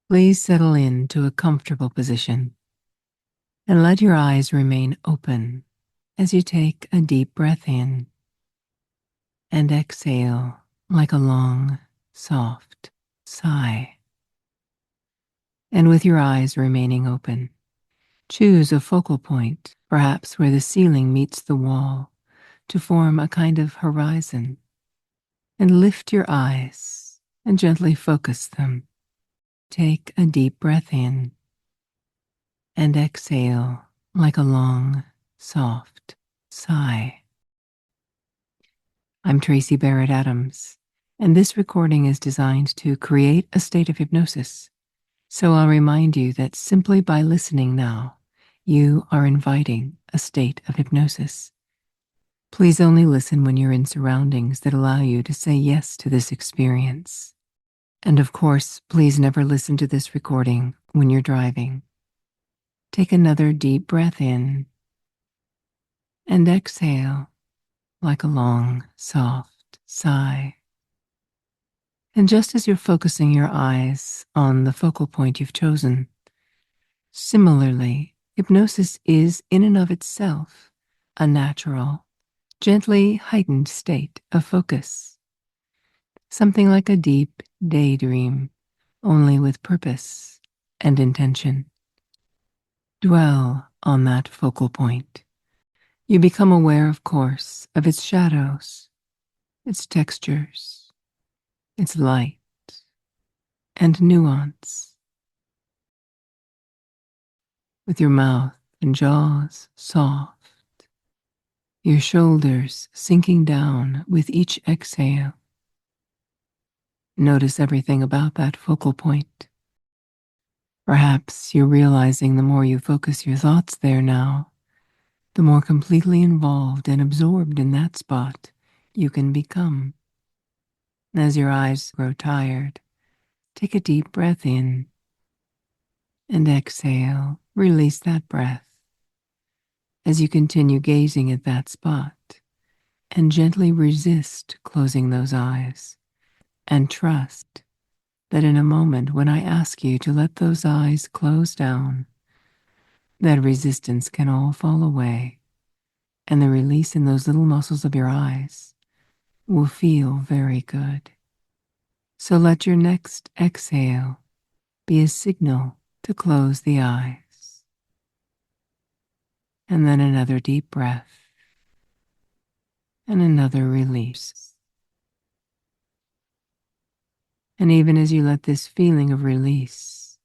Please settle into a comfortable position and let your eyes remain open as you take a deep breath in and exhale like a long, soft sigh. And with your eyes remaining open, choose a focal point, perhaps where the ceiling meets the wall, to form a kind of horizon. And lift your eyes and gently focus them. Take a deep breath in and exhale like a long, soft sigh. I'm Tracy Barrett Adams, and this recording is designed to create a state of hypnosis. So I'll remind you that simply by listening now, you are inviting a state of hypnosis. Please only listen when you're in surroundings that allow you to say yes to this experience. And of course, please never listen to this recording when you're driving. Take another deep breath in and exhale like a long, soft sigh. And just as you're focusing your eyes on the focal point you've chosen, similarly, hypnosis is in and of itself a natural, gently heightened state of focus. Something like a deep daydream, only with purpose and intention. Dwell on that focal point. You become aware, of course, of its shadows, its textures, its light, and nuance. With your mouth and jaws soft, your shoulders sinking down with each exhale. Notice everything about that focal point. Perhaps you're realizing the more you focus your thoughts there now, the more completely involved and absorbed in that spot you can become. As your eyes grow tired, take a deep breath in and exhale. Release that breath as you continue gazing at that spot and gently resist closing those eyes and trust that in a moment when I ask you to let those eyes close down, that resistance can all fall away and the release in those little muscles of your eyes will feel very good. So let your next exhale be a signal to close the eyes. And then another deep breath and another release. And even as you let this feeling of release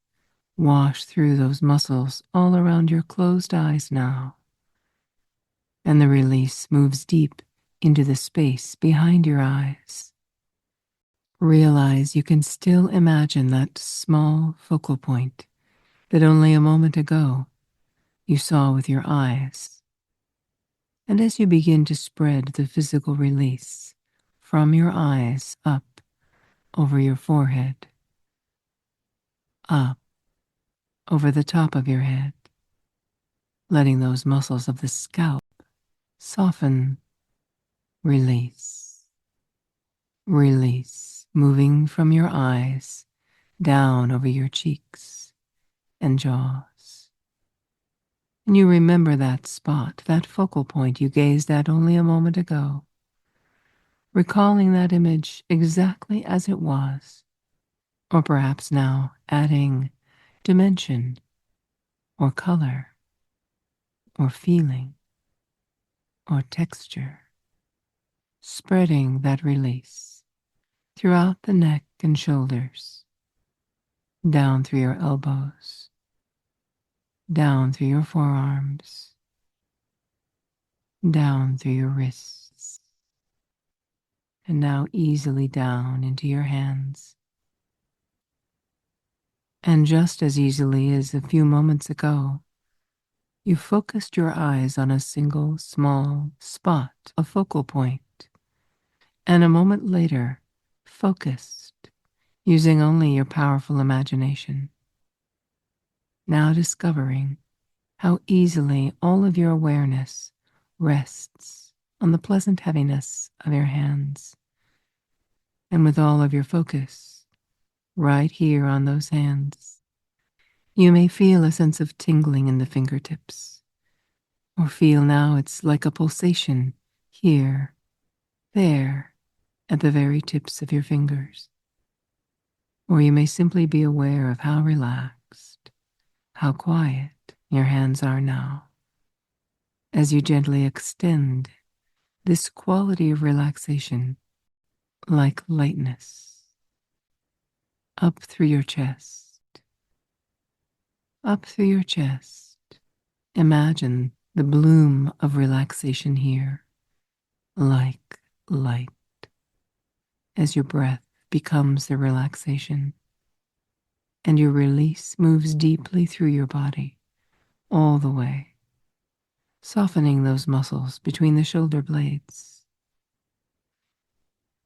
wash through those muscles all around your closed eyes now, and the release moves deep into the space behind your eyes, realize you can still imagine that small focal point that only a moment ago you saw with your eyes. And as you begin to spread the physical release from your eyes up over your forehead, up over the top of your head, letting those muscles of the scalp soften, release, release, moving from your eyes down over your cheeks and jaws. And you remember that spot, that focal point you gazed at only a moment ago, recalling that image exactly as it was, or perhaps now adding dimension or color or feeling or texture, spreading that release throughout the neck and shoulders, down through your elbows, down through your forearms, down through your wrists, and now easily down into your hands. And just as easily as a few moments ago, you focused your eyes on a single small spot, a focal point, and a moment later focused using only your powerful imagination. Now discovering how easily all of your awareness rests on the pleasant heaviness of your hands, and with all of your focus right here on those hands, You may feel a sense of tingling in the fingertips, or feel now it's like a pulsation here, there, at the very tips of your fingers. Or you may simply be aware of how relaxed, how quiet your hands are now, as you gently extend this quality of relaxation like lightness up through your chest, up through your chest. Imagine the bloom of relaxation here, like light, as your breath becomes the relaxation and your release moves deeply through your body, all the way, softening those muscles between the shoulder blades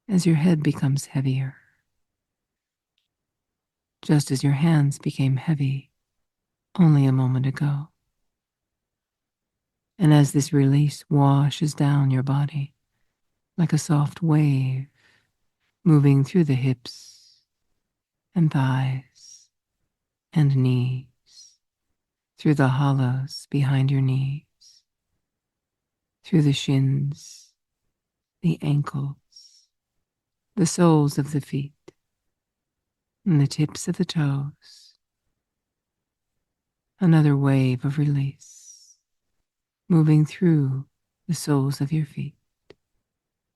as your head becomes heavier, just as your hands became heavy only a moment ago. And as this release washes down your body like a soft wave, moving through the hips and thighs and knees, through the hollows behind your knees, through the shins, the ankles, the soles of the feet, and the tips of the toes. Another wave of release, moving through the soles of your feet,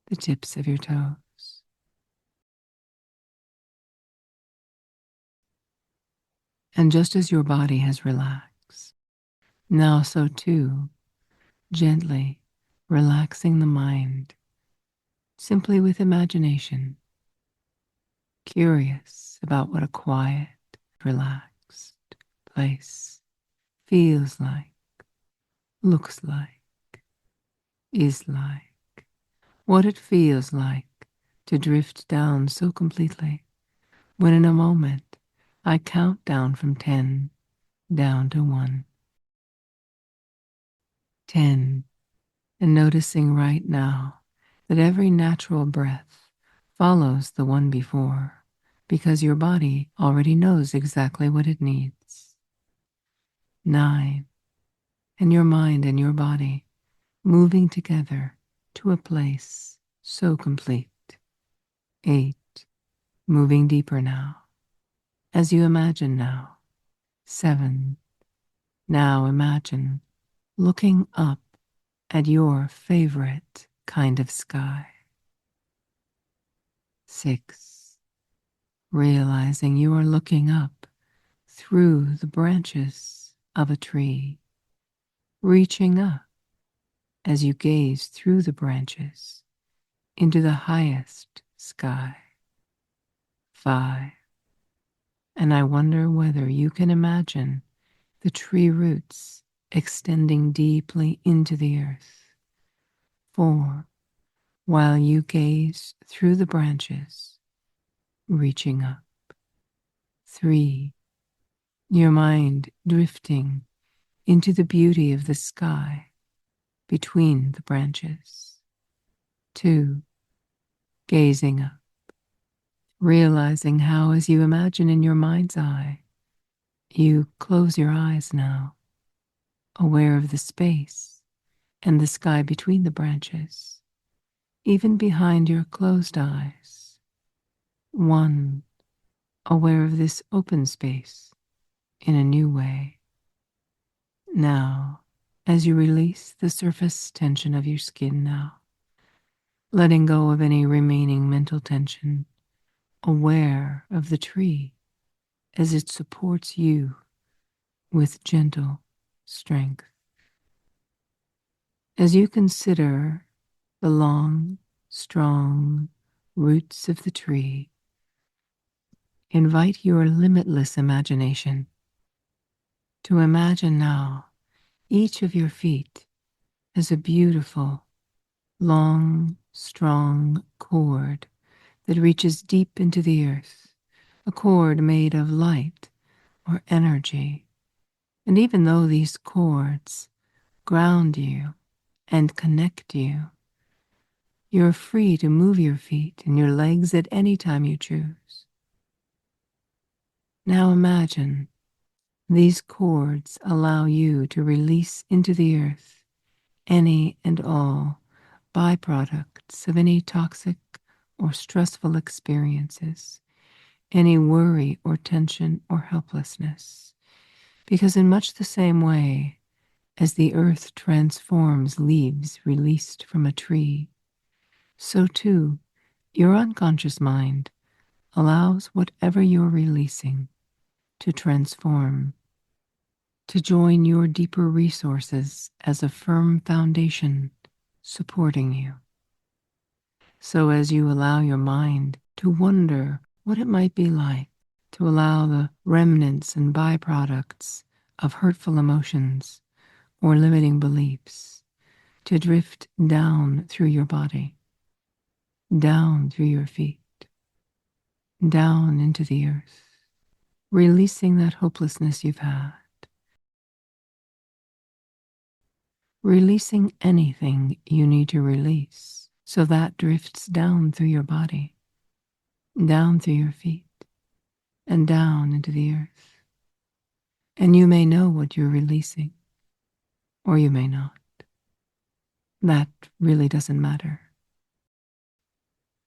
the tips of your toes. And just as your body has relaxed, now so too, gently relaxing the mind, simply with imagination, curious about what a quiet, relaxed place feels like, looks like, is like, what it feels like to drift down so completely when in a moment I count down from 10 down to 1. 10, and noticing right now that every natural breath follows the one before because your body already knows exactly what it needs. 9, and your mind and your body moving together to a place so complete. 8, moving deeper now, as you imagine now. 7, now imagine looking up at your favorite kind of sky. 6, realizing you are looking up through the branches of a tree, reaching up as you gaze through the branches into the highest sky. 5, and I wonder whether you can imagine the tree roots extending deeply into the earth. 4, while you gaze through the branches, reaching up. 3, your mind drifting into the beauty of the sky between the branches. 2, gazing up, realizing how, as you imagine in your mind's eye, you close your eyes now, aware of the space and the sky between the branches, even behind your closed eyes. 1, aware of this open space in a new way. Now, as you release the surface tension of your skin now, letting go of any remaining mental tension, aware of the tree as it supports you with gentle strength. As you consider the long, strong roots of the tree, invite your limitless imagination to imagine now each of your feet as a beautiful, long, strong cord that reaches deep into the earth, a cord made of light or energy. And even though these cords ground you and connect you, you're free to move your feet and your legs at any time you choose. Now imagine These cords allow you to release into the earth any and all byproducts of any toxic or stressful experiences, any worry or tension or helplessness. Because in much the same way as the earth transforms leaves released from a tree, so too your unconscious mind allows whatever you're releasing to transform, to join your deeper resources as a firm foundation supporting you. So as you allow your mind to wonder what it might be like to allow the remnants and byproducts of hurtful emotions or limiting beliefs to drift down through your body, down through your feet, down into the earth, releasing that hopelessness you've had, releasing anything you need to release so that drifts down through your body, down through your feet, and down into the earth. And you may know what you're releasing, or you may not. That really doesn't matter.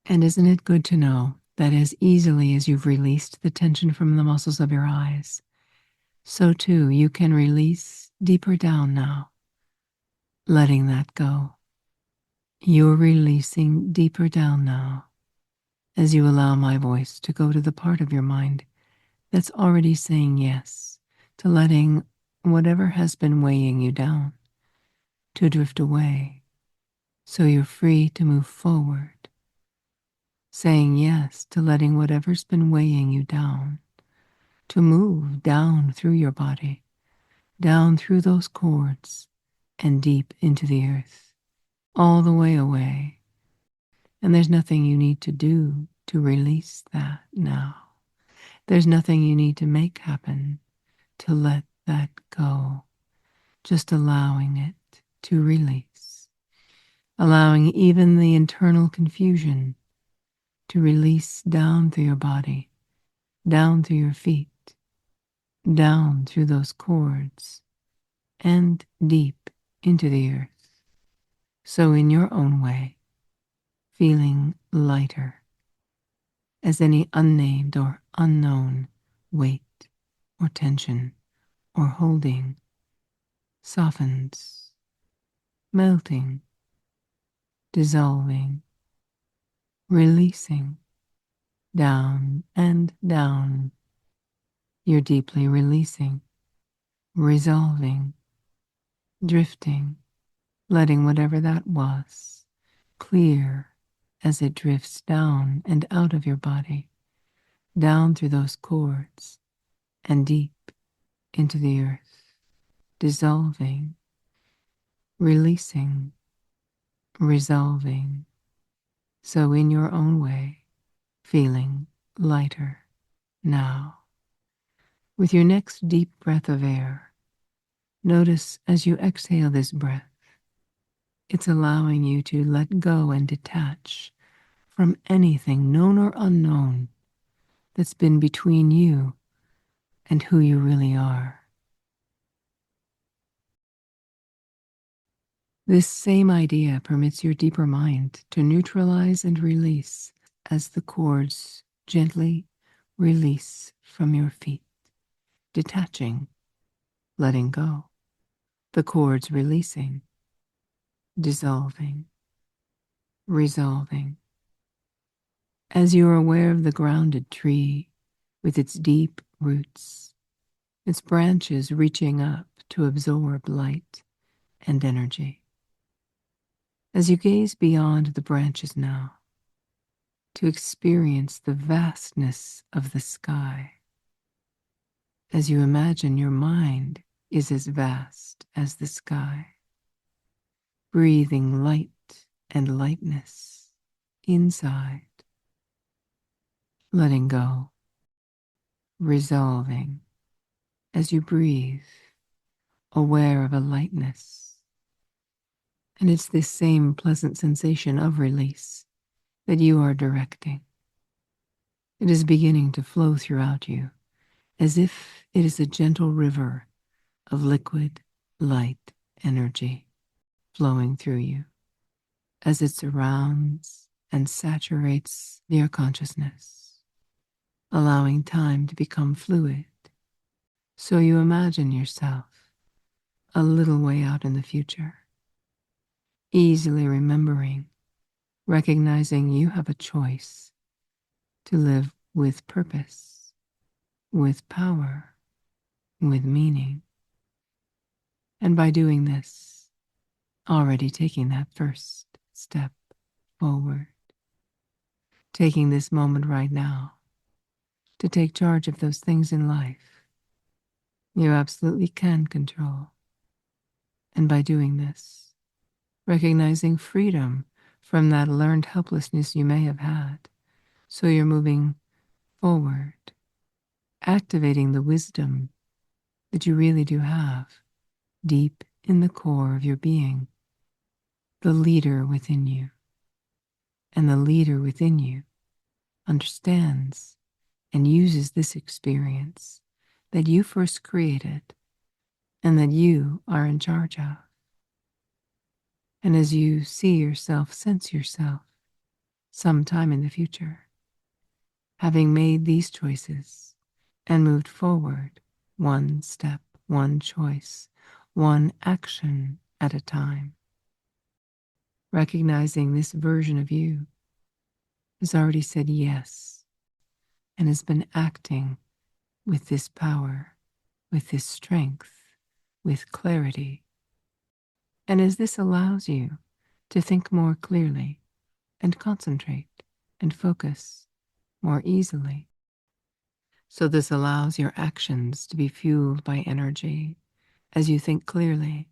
And isn't it good to know that as easily as you've released the tension from the muscles of your eyes, so too you can release deeper down now, letting that go. You're releasing deeper down now as you allow my voice to go to the part of your mind that's already saying yes to letting whatever has been weighing you down to drift away, so you're free to move forward, saying yes to letting whatever's been weighing you down to move down through your body, down through those cords, and deep into the earth, all the way away. And there's nothing you need to do to release that now. There's nothing you need to make happen to let that go, just allowing it to release, allowing even the internal confusion to release down through your body, down through your feet, down through those cords, and deep into the earth. So in your own way, feeling lighter as any unnamed or unknown weight or tension or holding softens, melting, dissolving, releasing, down and down. You're deeply releasing, resolving, drifting, letting whatever that was clear as it drifts down and out of your body, down through those cords and deep into the earth, dissolving, releasing, resolving. So in your own way, feeling lighter now. With your next deep breath of air, notice as you exhale this breath, it's allowing you to let go and detach from anything known or unknown that's been between you and who you really are. This same idea permits your deeper mind to neutralize and release as the cords gently release from your feet, detaching, letting go, the cords releasing, dissolving, resolving. As you are aware of the grounded tree with its deep roots, its branches reaching up to absorb light and energy. As you gaze beyond the branches now, to experience the vastness of the sky, as you imagine your mind is as vast as the sky, breathing light and lightness inside, letting go, resolving as you breathe, aware of a lightness. And it's this same pleasant sensation of release that you are directing. It is beginning to flow throughout you as if it is a gentle river of liquid, light energy flowing through you as it surrounds and saturates your consciousness, allowing time to become fluid. So you imagine yourself a little way out in the future, easily remembering, recognizing you have a choice to live with purpose, with power, with meaning. And by doing this, already taking that first step forward, taking this moment right now to take charge of those things in life you absolutely can control. And by doing this, recognizing freedom from that learned helplessness you may have had. So you're moving forward, activating the wisdom that you really do have deep in the core of your being, the leader within you. And the leader within you understands and uses this experience that you first created and that you are in charge of. And as you see yourself, sense yourself sometime in the future, having made these choices and moved forward one step, one choice, one action at a time, recognizing this version of you has already said yes and has been acting with this power, with this strength, with clarity. And as this allows you to think more clearly and concentrate and focus more easily. So this allows your actions to be fueled by energy as you think clearly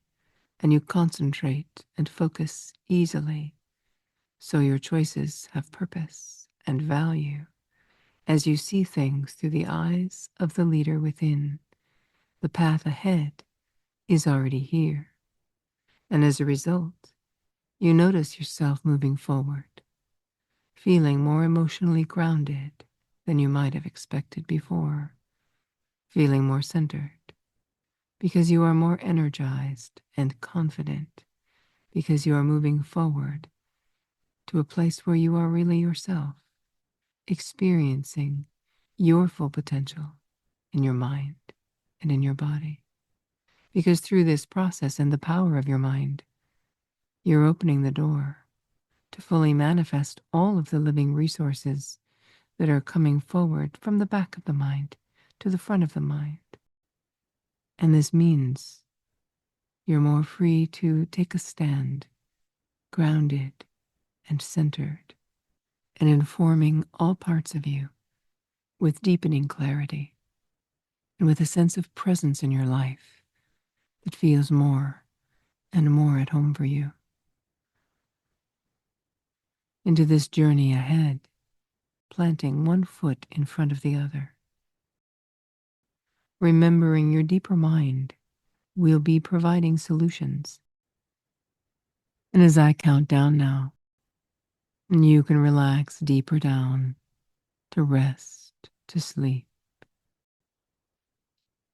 and you concentrate and focus easily. So your choices have purpose and value as you see things through the eyes of the leader within. The path ahead is already here. And as a result, you notice yourself moving forward, feeling more emotionally grounded than you might have expected before, feeling more centered because you are more energized and confident because you are moving forward to a place where you are really yourself, experiencing your full potential in your mind and in your body. Because through this process and the power of your mind, you're opening the door to fully manifest all of the living resources that are coming forward from the back of the mind to the front of the mind. And this means you're more free to take a stand, grounded and centered, and informing all parts of you with deepening clarity and with a sense of presence in your life that feels more and more at home for you. Into this journey ahead, planting one foot in front of the other, remembering your deeper mind will be providing solutions. And as I count down now, you can relax deeper down to rest, to sleep.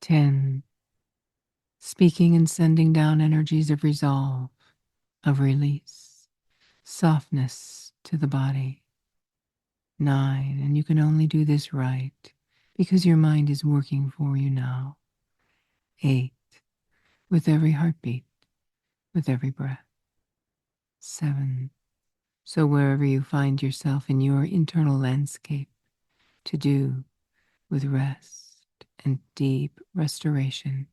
10. Speaking and sending down energies of resolve, of release, softness to the body. 9. And you can only do this right because your mind is working for you now. 8. With every heartbeat, with every breath. 7. So wherever you find yourself in your internal landscape, to do with rest and deep restoration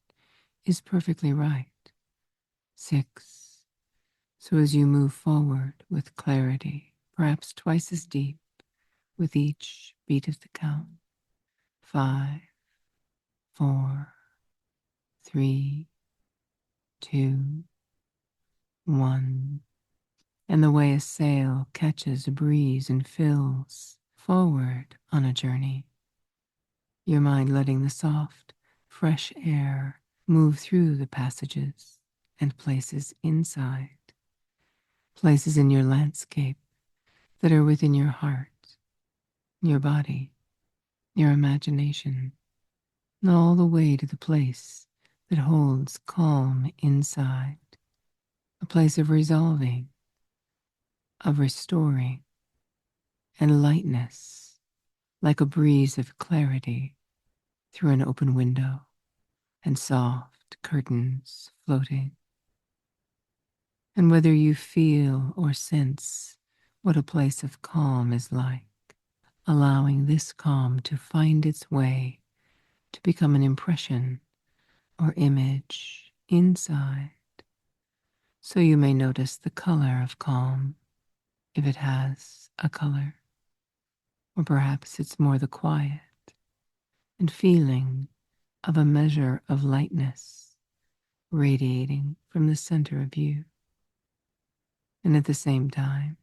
is perfectly right. 6. So as you move forward with clarity, perhaps twice as deep with each beat of the count. 5, 4, 3, 2, 1. And the way a sail catches a breeze and fills forward on a journey, your mind letting the soft, fresh air move through the passages and places inside, places in your landscape that are within your heart, your body, your imagination. and all the way to the place that holds calm inside, a place of resolving, of restoring, and lightness, like a breeze of clarity through an open window and soft curtains floating. And whether you feel or sense what a place of calm is like, allowing this calm to find its way to become an impression or image inside, so you may notice the color of calm, if it has a color, or perhaps it's more the quiet and feeling of a measure of lightness radiating from the center of you. And at the same time,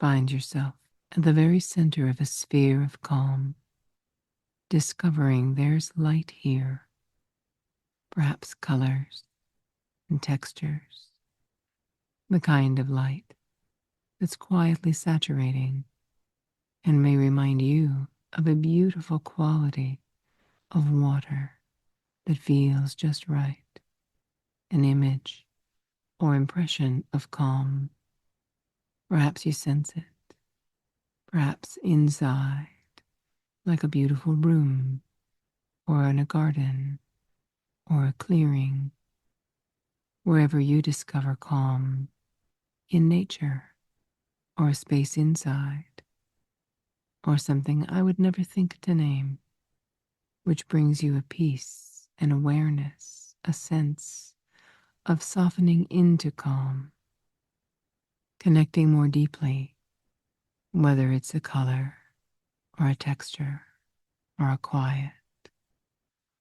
find yourself at the very center of a sphere of calm, discovering there's light here, perhaps colors and textures, the kind of light that's quietly saturating and may remind you of a beautiful quality of water that feels just right, an image or impression of calm. Perhaps you sense it, perhaps inside, like a beautiful room, or in a garden, or a clearing, wherever you discover calm, in nature, or a space inside, or something I would never think to name, which brings you a peace, an awareness, a sense of softening into calm, connecting more deeply, whether it's a color, or a texture, or a quiet,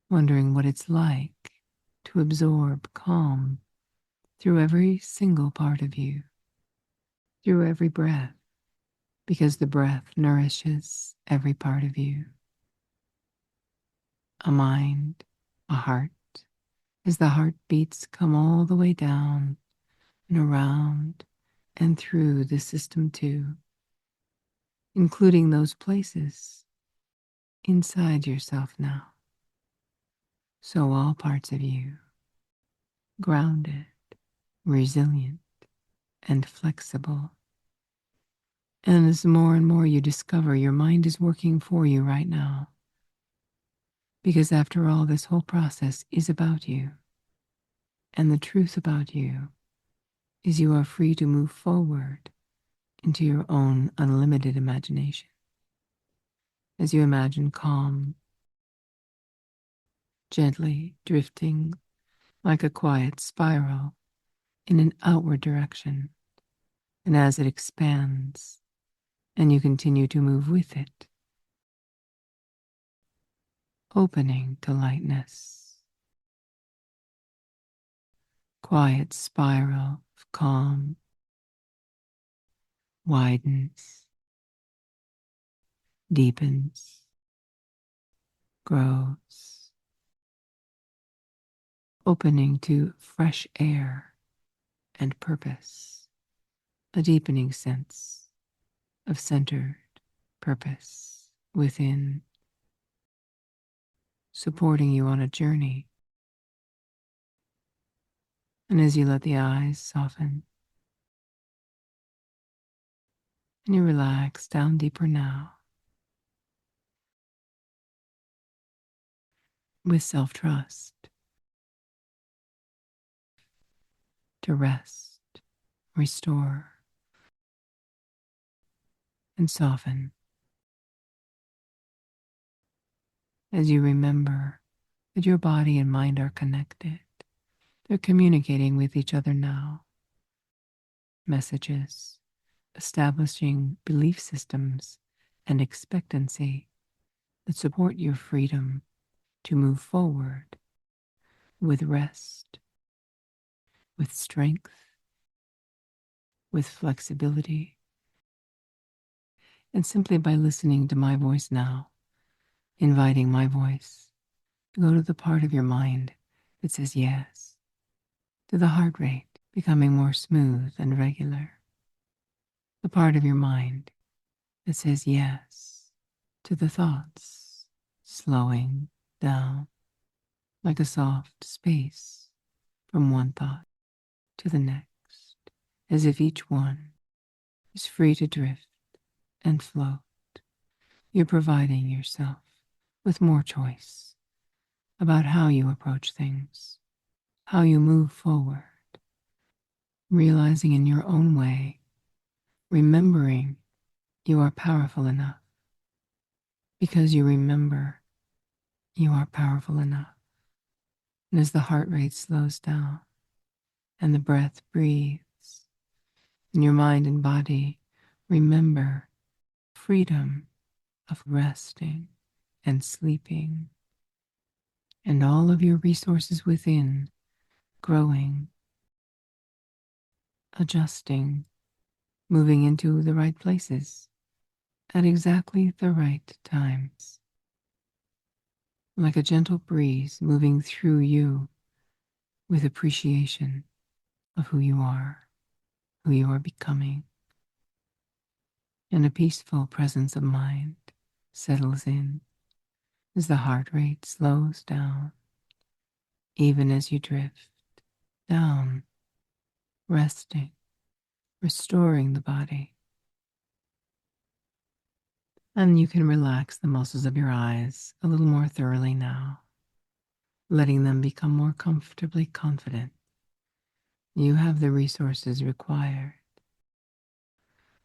wondering what it's like to absorb calm through every single part of you, through every breath, because the breath nourishes every part of you. A mind, a heart, as the heartbeats come all the way down and around and through the system too, including those places inside yourself now. So all parts of you, grounded, resilient, and flexible. And as more and more you discover your mind is working for you right now, because after all, this whole process is about you. And the truth about you is you are free to move forward into your own unlimited imagination. As you imagine calm, gently drifting like a quiet spiral in an outward direction, and as it expands and you continue to move with it, opening to lightness, quiet spiral of calm widens, deepens, grows, opening to fresh air and purpose, a deepening sense of centered purpose within, supporting you on a journey. And as you let the eyes soften and you relax down deeper now, with self-trust, to rest, restore, and soften, as you remember that your body and mind are connected. They're communicating with each other now. Messages, establishing belief systems and expectancy that support your freedom to move forward with rest, with strength, with flexibility, and simply by listening to my voice now, inviting my voice to go to the part of your mind that says yes, to the heart rate becoming more smooth and regular, the part of your mind that says yes, to the thoughts slowing down like a soft space from one thought to the next, as if each one is free to drift and float. You're providing yourself with more choice about how you approach things, how you move forward, realizing in your own way, remembering you are powerful enough because you remember you are powerful enough. And as the heart rate slows down and the breath breathes, in your mind and body, remember freedom of resting and sleeping, and all of your resources within growing, adjusting, moving into the right places at exactly the right times, like a gentle breeze moving through you with appreciation of who you are becoming, and a peaceful presence of mind settles in as the heart rate slows down, even as you drift down, resting, restoring the body. And you can relax the muscles of your eyes a little more thoroughly now, letting them become more comfortably confident. You have the resources required,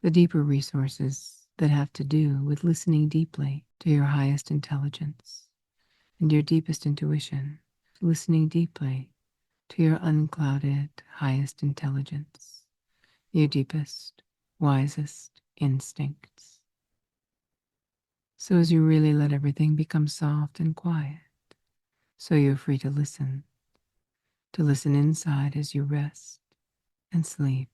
the deeper resources that have to do with listening deeply to your highest intelligence and your deepest intuition, listening deeply to your unclouded highest intelligence, your deepest, wisest instincts. So as you really let everything become soft and quiet, so you're free to listen inside as you rest and sleep,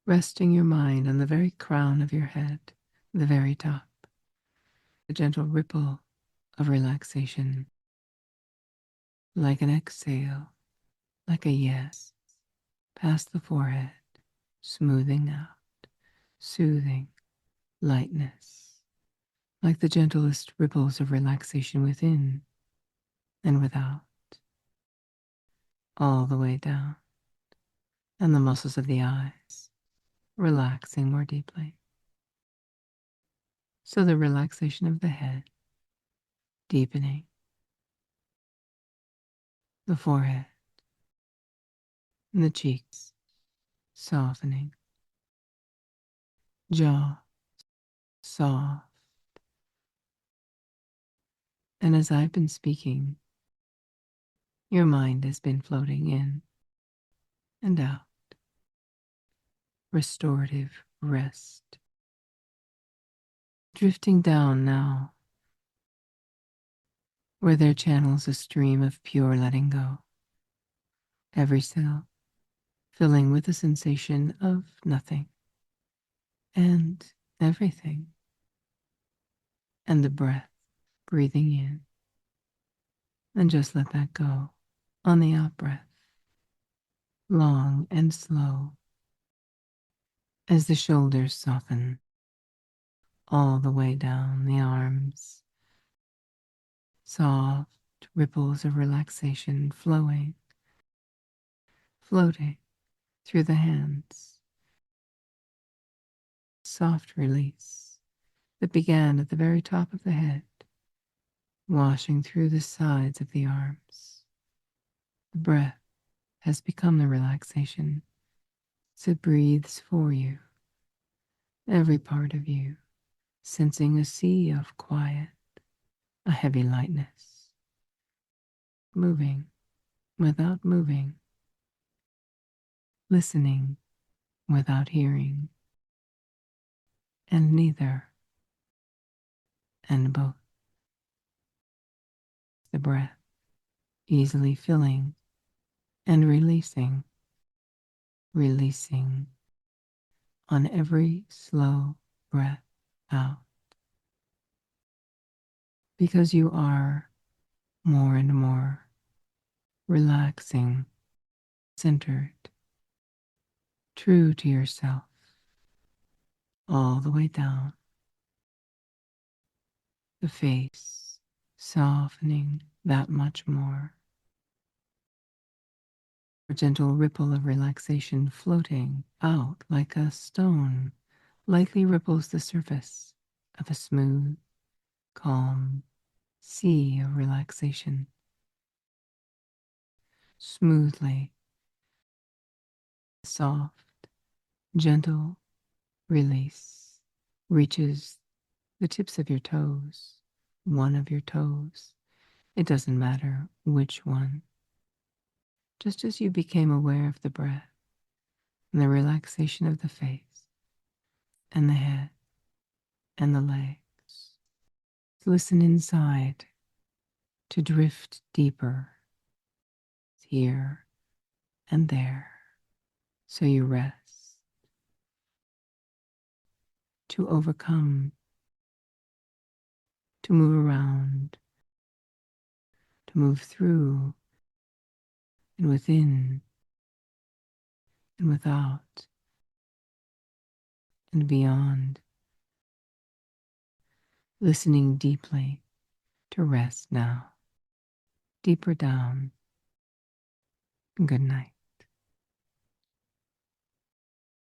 resting your mind on the very crown of your head, the very top, a gentle ripple of relaxation, like an exhale, like a yes, past the forehead, smoothing out, soothing, lightness, like the gentlest ripples of relaxation within and without, all the way down, and the muscles of the eyes relaxing more deeply. So the relaxation of the head deepening, the forehead and the cheeks softening, jaw soft. And as I've been speaking, your mind has been floating in and out, restorative rest, drifting down now, where there channels a stream of pure letting go, every cell filling with the sensation of nothing and everything, and the breath breathing in, and just let that go on the out breath, long and slow, as the shoulders soften all the way down the arms, soft ripples of relaxation flowing, floating through the hands, soft release that began at the very top of the head, washing through the sides of the arms. The breath has become the relaxation, so it breathes for you, every part of you, sensing a sea of quiet, a heavy lightness, moving without moving, listening without hearing, and neither, and both. The breath easily filling and releasing, releasing on every slow breath out, because you are more and more relaxing, centered, true to yourself, all the way down the face, softening that much more. A gentle ripple of relaxation floating out like a stone lightly ripples the surface of a smooth, calm sea of relaxation. Smoothly, soft, gentle release reaches the tips of your toes, one of your toes. It doesn't matter which one. Just as you became aware of the breath and the relaxation of the face and the head and the legs, listen inside to drift deeper here and there. So you rest to overcome, to move around, to move through and within and without and beyond, listening deeply to rest now, deeper down. Good night.